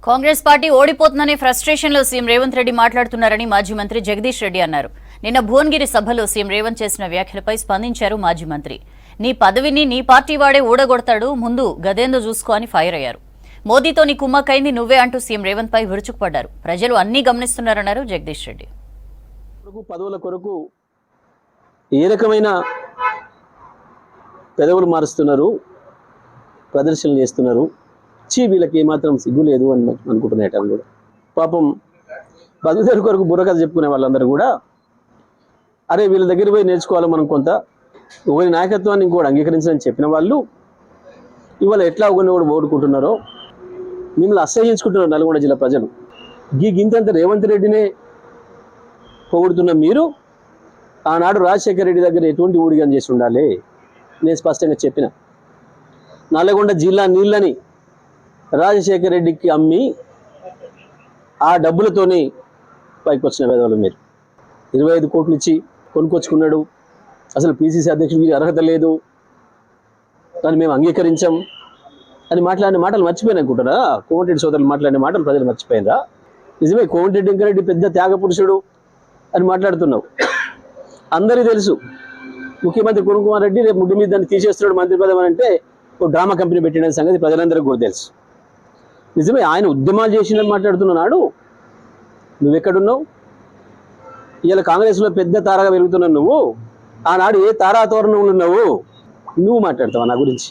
Congress party ఓడిపోతుందనే frustration లో CM Revanth Reddy మాట్లాడుతున్నారని మాజీ మంత్రి జగదీష్ రెడ్డి అన్నారు. నిన్న భువనగిరి సభలో సీఎం రేవంత్ చేసిన వ్యాఖ్యలపై స్పందించారు మాజీ మంత్రి. నీ పదవిని నీ పార్టీ వాడే ఊడగొడతాడు, ముందు గదేందో చూసుకో అని ఫైర్ అయ్యారు. మోదీతో నీ కుమ్మక్కైంది నువ్వే అంటూ సీఎం రేవంత్ పై విరుచుకుపడ్డారు. ప్రజలు అన్నీ గమనిస్తున్నారన్నారు జగదీష్ రెడ్డి. పదవుల కొరకు ఏ రకమైన పెదవులు మారుస్తున్నారు, ప్రదర్శనలు చేస్తున్నారు. వీళ్ళకి ఏమాత్రం సిగ్గు లేదు అని అనుకుంటున్నాయి. కూడా పాపం బతుకుదేరు కొరకు బుర్రకథ చెప్పుకునే వాళ్ళందరూ కూడా అరే వీళ్ళ దగ్గర పోయి నేర్చుకోవాలి మనం కొంత, ఒకరి నాయకత్వాన్ని ఇంకోటి అంగీకరించాలని చెప్పిన వాళ్ళు ఇవాళ ఎట్లా ఒకరిని కూడా ఓడుకుంటున్నారో మిమ్మల్ని అసహ్యించుకుంటున్నారు నల్గొండ జిల్లా ప్రజలు. గింతంత రేవంత్ రెడ్డినే పొగుడుతున్న మీరు ఆనాడు రాజశేఖర రెడ్డి దగ్గర ఎటువంటి ఊడిగం చేసి ఉండాలి. నేను స్పష్టంగా చెప్పిన నల్గొండ జిల్లా నీళ్ళని రాజశేఖర రెడ్డికి అమ్మి ఆ డబ్బులతోనే పైకి వచ్చిన పేదవాళ్ళు మీరు. 25 కోట్లు ఇచ్చి కొనుక్కొచ్చుకున్నాడు. అసలు పిసిసి అధ్యక్షుడికి అర్హత లేదు, దాన్ని మేము అంగీకరించాం అని మాట్లాడిన మాటలు మర్చిపోయినా అనుకుంటారా? కోమటిరెడ్డి సోదరులు మాట్లాడిన మాటలు ప్రజలు మర్చిపోయినరా? నిజమే, కోమటిరెడ్డి వెంకరెడ్డి పెద్ద త్యాగ పురుషుడు అని మాట్లాడుతున్నావు. అందరికీ తెలుసు ముఖ్యమంత్రి కిరణ్ కుమార్ రెడ్డి రేపు ముడ్డు మీద దాన్ని తీసేస్తున్నాడు మంత్రి పదవి అంటే ఒక డ్రామా కంపెనీ పెట్టిన సంగతి ప్రజలందరికీ కూడా తెలుసు. నిజమే, ఆయన ఉద్యమాలు చేసిందని మాట్లాడుతున్నాడు. నువ్వెక్కడున్నావు? ఇవాళ కాంగ్రెస్లో పెద్ద తారగా పెరుగుతున్నావు నువ్వు. ఆనాడు ఏ తారా తోరణంలో ఉన్నావు? నువ్వు మాట్లాడతావా నా గురించి?